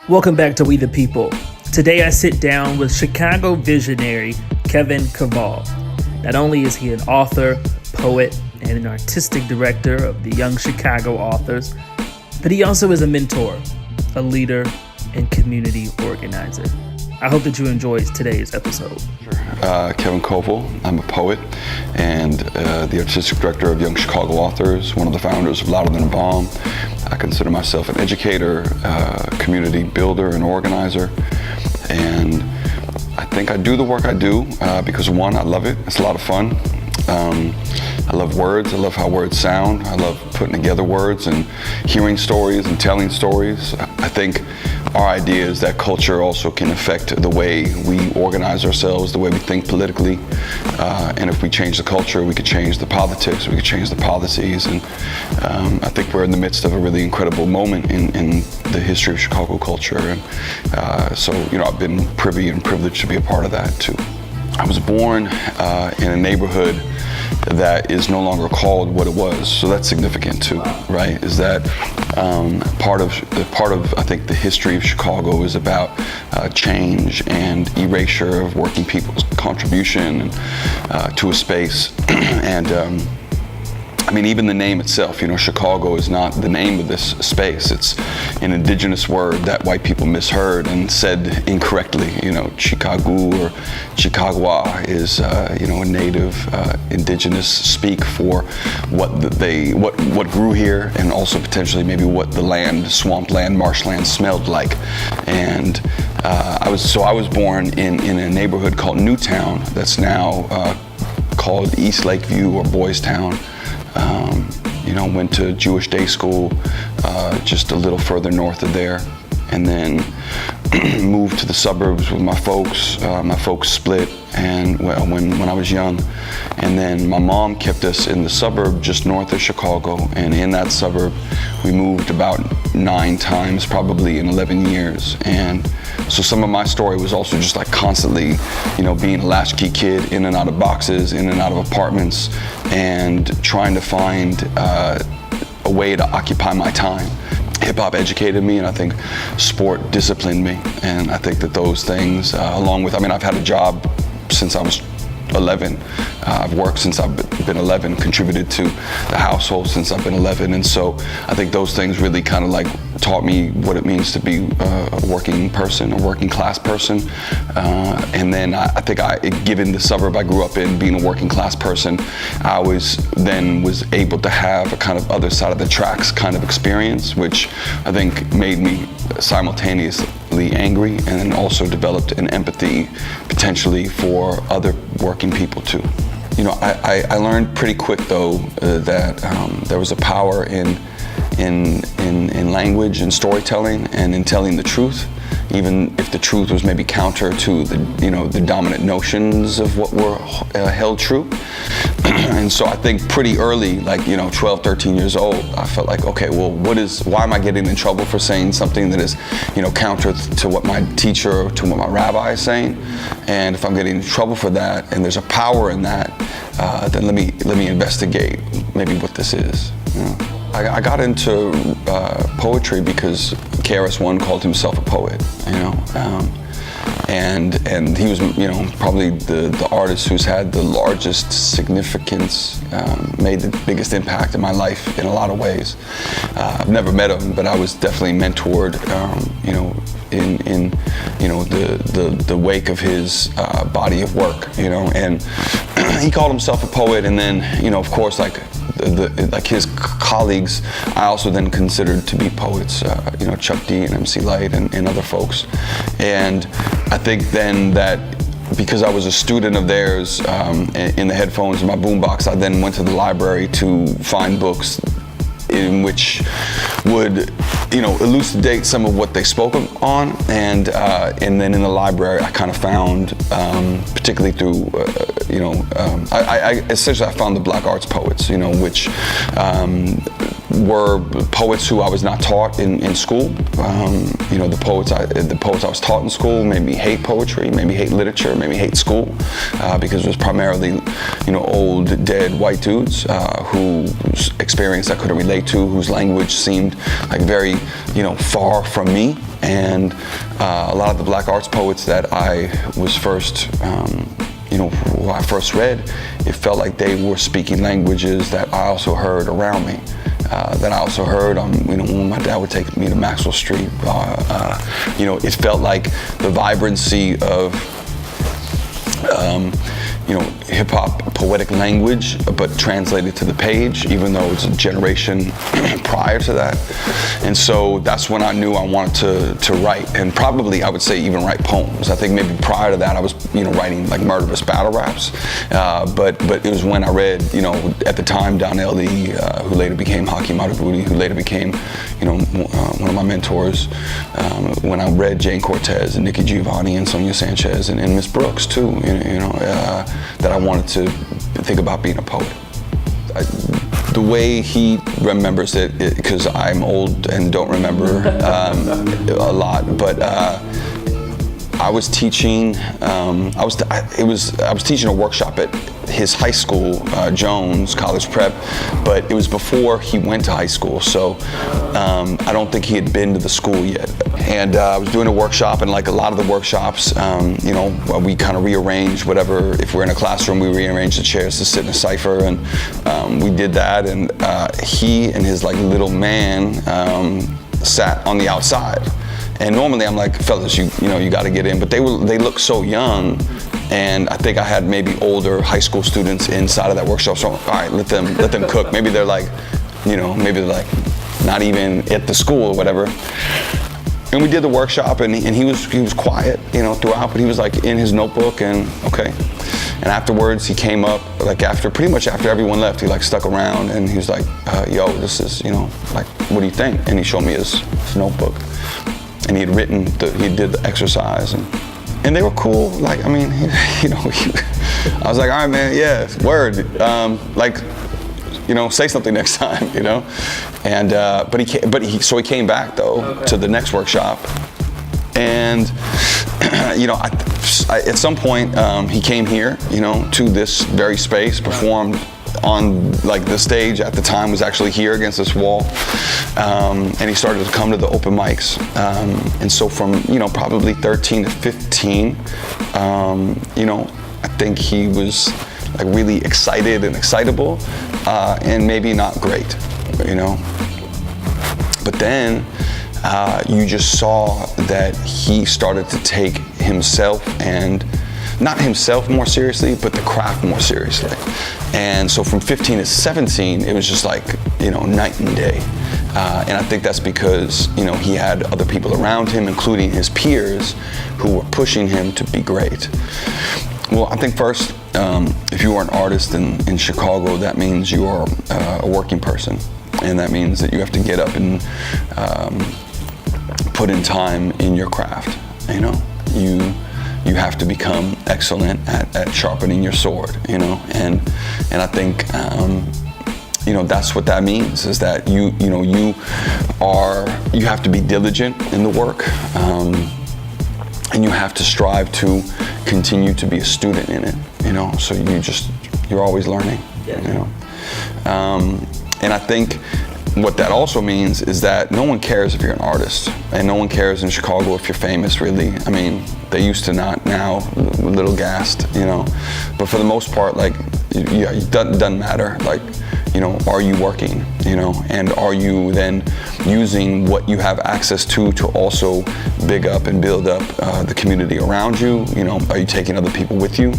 Welcome back to We the People. Today I sit down with Chicago visionary Kevin Coval. Not only is he an author, poet, and an artistic director of the Young Chicago Authors, but he also is a mentor, a leader, and community organizer. I hope that you enjoy today's episode. Kevin Coval. I'm a poet and the artistic director of Young Chicago Authors, one of the founders of Louder Than a Bomb. I consider myself an educator, community builder, and organizer. And I think I do the work I do because, one, I love it. It's a lot of fun. I love words. I love how words sound. I love putting together words and hearing stories and telling stories. I think our idea is that culture also can affect the way we organize ourselves, the way we think politically. And if we change the culture, we could change the politics, we could change the policies. And I think we're in the midst of a really incredible moment in the history of Chicago culture. And so, I've been privy and privileged to be a part of that too. I was born in a neighborhood that is no longer called what it was, so that's significant too, right? Is that part of I think the history of Chicago is about change and erasure of working people's contribution to a space, and even the name itself, Chicago is not the name of this space. It's an indigenous word that white people misheard and said incorrectly. Chicago or Chicagua is, a native indigenous speak for what grew here, and also potentially maybe what the land, swampland, marshland smelled like. And I was born in a neighborhood called Newtown that's now called East Lakeview or Boys Town. Went to Jewish day school just a little further north of there, and then moved to the suburbs with my folks. My folks split, and when I was young, and then my mom kept us in the suburb just north of Chicago, and in that suburb we moved about 9 times, probably in 11 years. And so some of my story was also just like constantly, being a latchkey kid, in and out of boxes, in and out of apartments, and trying to find a way to occupy my time. Hip hop educated me, and I think sport disciplined me. And I think that those things, along with, I've had a job since I was 11. I've worked since I've been 11, contributed to the household since I've been 11. And so I think those things really kind of like taught me what it means to be a working person, a working class person. And then I think given the suburb I grew up in, being a working class person, I was able to have a kind of other side of the tracks kind of experience, which I think made me simultaneously angry, and then also developed an empathy potentially for other working people too. I learned pretty quick though that there was a power in language and storytelling and in telling the truth, even if the truth was maybe counter to the dominant notions of what were held true. And so I think pretty early, 12, 13 years old, I felt like, okay, well, why am I getting in trouble for saying something that is, counter to what my teacher or to what my rabbi is saying? And if I'm getting in trouble for that, and there's a power in that, then let me investigate maybe what this is. I got into poetry because KRS-One called himself a poet, and he was, probably the artist who's had the largest significance, made the biggest impact in my life in a lot of ways. I've never met him, but I was definitely mentored, in the wake of his body of work, and he called himself a poet, and then, of course, like his colleagues, I also then considered to be poets, Chuck D and MC Light and other folks. And I think then that because I was a student of theirs, in the headphones in my boombox, I then went to the library to find books in which would, elucidate some of what they spoke on, and then in the library I kind of found, particularly through, I essentially found the Black arts poets, which were poets who I was not taught in school. The poets I was taught in school made me hate poetry, made me hate literature, made me hate school, because it was primarily, old, dead white dudes whose experience I couldn't relate to, whose language seemed like very, far from me. And a lot of the black arts poets that I was first, who I first read, it felt like they were speaking languages that I also heard around me. That I also heard when my dad would take me to Maxwell Street. It felt like the vibrancy of hip-hop poetic language, but translated to the page, even though it's a generation prior to that. And so that's when I knew I wanted to write, and probably I would say even write poems. I think maybe prior to that I was writing like murderous battle raps, but it was when I read at the time Don L.D., who later became Hakeem Adabudi, who later became one of my mentors, when I read Jane Cortez and Nikki Giovanni and Sonia Sanchez and Miss Brooks too, that I wanted to think about being a poet. The way he remembers it, because I'm old and don't remember a lot, but I was teaching. I was teaching a workshop at his high school, Jones College Prep, but it was before he went to high school, so I don't think he had been to the school yet. And I was doing a workshop, and like a lot of the workshops, we kind of rearrange whatever. If we're in a classroom, we rearrange the chairs to sit in a cipher, and we did that. And he and his like little man sat on the outside. And normally I'm like, fellas, you got to get in. But they looked so young, and I think I had maybe older high school students inside of that workshop. So all right, let them cook. Maybe they're like, not even at the school or whatever. And we did the workshop, and he was quiet, throughout, but he was like in his notebook, and okay. And afterwards, he came up, like pretty much after everyone left, he like stuck around, and he was like, yo, this is, like, what do you think? And he showed me his notebook. And he had written, he did the exercise, and they were cool. Like, I mean, I was like, all right, man, yeah, word. Say something next time, And so he came back though to the next workshop, and at some point he came here, to this very space, performed on like the stage at the time was actually here against this wall, and he started to come to the open mics, and so from probably 13 to 15, I think he was like really excited and excitable, and maybe not great, but then you just saw that he started to take himself, and not himself more seriously, but the craft more seriously. And so from 15 to 17, it was just like, night and day. And I think that's because, he had other people around him, including his peers, who were pushing him to be great. Well, I think first, if you are an artist in Chicago, that means you are a working person. And that means that you have to get up and put in time in your craft, You have to become excellent at sharpening your sword, and I think that's what that means, is that you have to be diligent in the work, and you have to strive to continue to be a student in it, so you're always learning, and I think what that also means is that no one cares if you're an artist, and no one cares in Chicago if you're famous, really. I mean, they used to not, now a little gassed, but for the most part, like, it doesn't matter. Like, are you working, and are you then using what you have access to also big up and build up the community around you? Are you taking other people with you,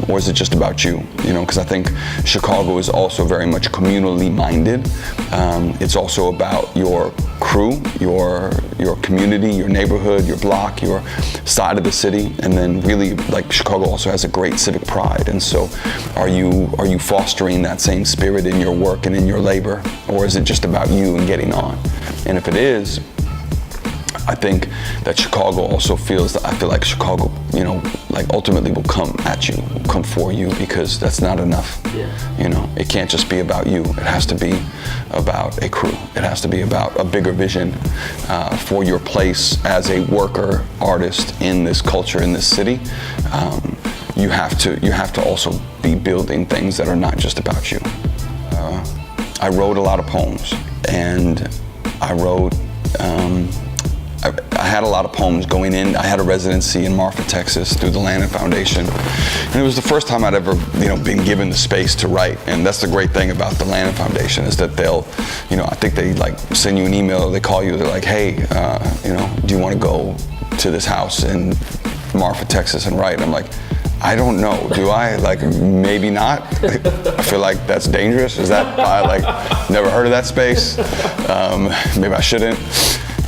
or is it just about you? Because I think Chicago is also very much communally minded. It's also about your crew, your community, your neighborhood, your block, your side of the city, and then really, like, Chicago also has a great civic pride. And so, are you fostering that same spirit in your work and in your labor, or is it just about you and getting on? And if it is, I think that Chicago also feels that, I feel like Chicago, you know, like ultimately will come at you, will come for you, because that's not enough. Yeah. You know, it can't just be about you. It has to be about a crew. It has to be about a bigger vision for your place as a worker, artist in this culture, in this city. You have to also be building things that are not just about you. I wrote a lot of poems, and I wrote. I had a lot of poems going in. I had a residency in Marfa, Texas, through the Lannan Foundation, and it was the first time I'd ever, you know, been given the space to write. And that's the great thing about the Lannan Foundation, is that they'll, you know, I think they like send you an email, or they call you, they're like, hey, you know, do you want to go to this house in Marfa, Texas, and write? And I'm like, I don't know. Do I? Like, maybe not. I feel like that's dangerous. Is that, I like, never heard of that space. Maybe I shouldn't.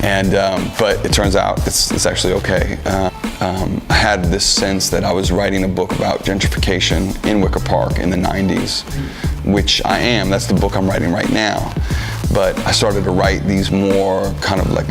And but it turns out it's actually okay. I had this sense that I was writing a book about gentrification in Wicker Park in the 90s, which I am. That's the book I'm writing right now. But I started to write these more kind of like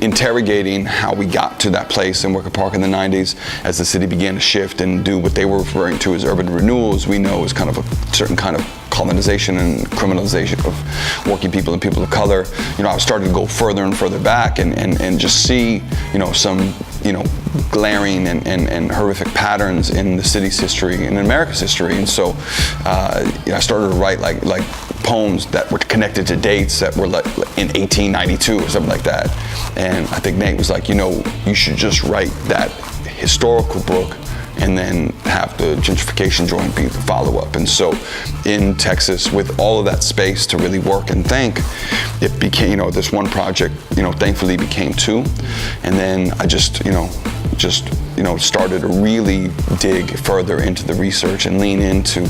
interrogating how we got to that place in Wicker Park in the 90s as the city began to shift and do what they were referring to as urban renewals, we know as kind of a certain kind of colonization and criminalization of working people and people of color. You know, I was starting to go further and further back and just see, you know, some, you know, glaring and horrific patterns in the city's history and in America's history. And so I started to write like poems that were connected to dates that were like in 1892 or something like that. And I think Nate was like, you know, you should just write that historical book and then have the gentrification joint be the follow-up. And so in Texas, with all of that space to really work and think, it became, you know, this one project, you know, thankfully became two. And then I just started to really dig further into the research and lean into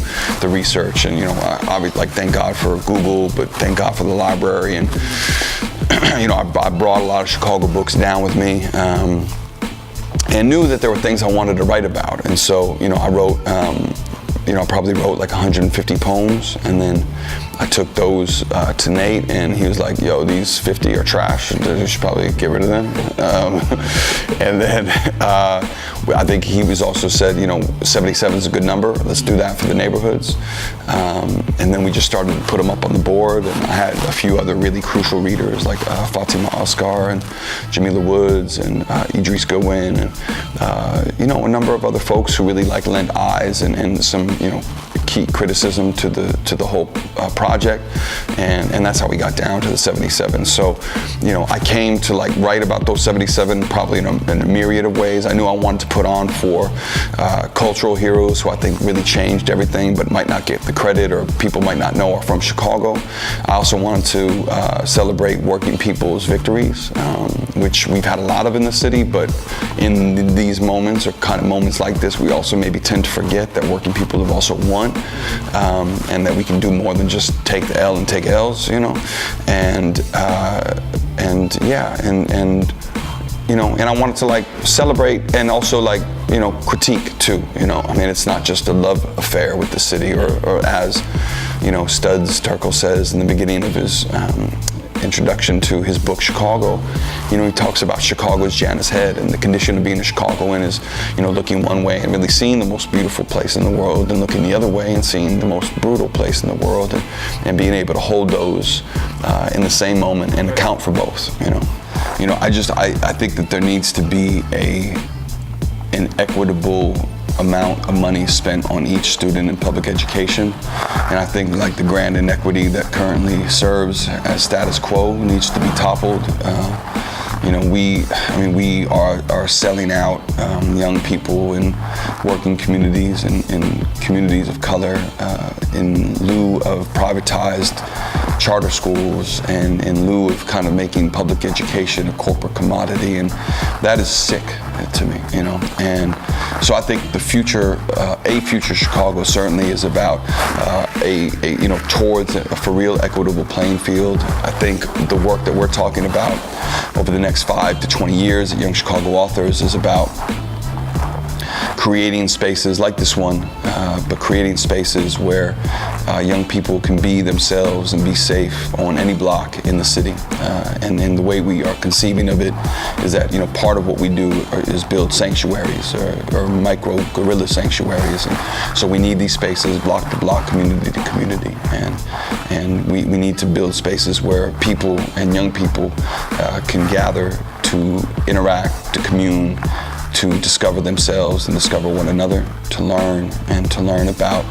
the research. And, you know, I like, thank God for Google, but thank God for the library. And, you know, I brought a lot of Chicago books down with me. And knew that there were things I wanted to write about. And so, you know, I wrote, you know, I probably wrote like 150 poems, and then I took those to Nate, and he was like, yo, these 50 are trash, you should probably get rid of them. And then I think he was also said, you know, 77 is a good number, let's do that for the neighborhoods. And then we just started to put them up on the board, and I had a few other really crucial readers like Fatima Oscar and Jamila Woods and Idris Goodwin, and you know, a number of other folks who really like lent eyes and some, you know, key criticism to the whole project, and that's how we got down to the 77. So, you know, I came to like write about those 77 probably in a myriad of ways. I knew I wanted to put on for cultural heroes who I think really changed everything, but might not get the credit, or people might not know are from Chicago. I also wanted to celebrate working people's victories, which we've had a lot of in the city, but in these moments, or kind of moments like this, we also maybe tend to forget that working people have also won. And that we can do more than just take the L and take L's, you know, and you know, and I wanted to like celebrate and also like, you know, critique too, you know. I mean, it's not just a love affair with the city, or as, you know, Studs Terkel says in the beginning of his introduction to his book Chicago, you know, he talks about Chicago's Janus Head, and the condition of being a Chicagoan is, you know, looking one way and really seeing the most beautiful place in the world, and looking the other way and seeing the most brutal place in the world, and being able to hold those in the same moment and account for both, you know. You know, I think that there needs to be an equitable amount of money spent on each student in public education. And I think like the grand inequity that currently serves as status quo needs to be toppled. You know, we are selling out young people in working communities and in communities of color in lieu of privatized charter schools, and in lieu of kind of making public education a corporate commodity, and that is sick to me, you know. And so I think the future, a future Chicago certainly is about you know, towards a for real equitable playing field. I think the work that we're talking about over the next 5 to 20 years at Young Chicago Authors is about creating spaces like this one, but creating spaces where young people can be themselves and be safe on any block in the city. And the way we are conceiving of it is that, part of what we do is build sanctuaries or micro guerrilla sanctuaries. And so we need these spaces block to block, community to community. And we need to build spaces where people and young people can gather to interact, to commune, to discover themselves and discover one another, to learn about,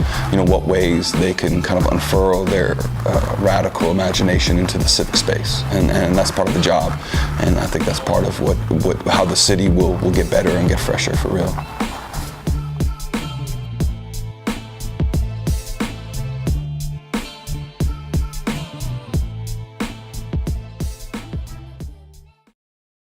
what ways they can kind of unfurl their radical imagination into the civic space, and that's part of the job, and I think that's part of how the city will get better and get fresher for real.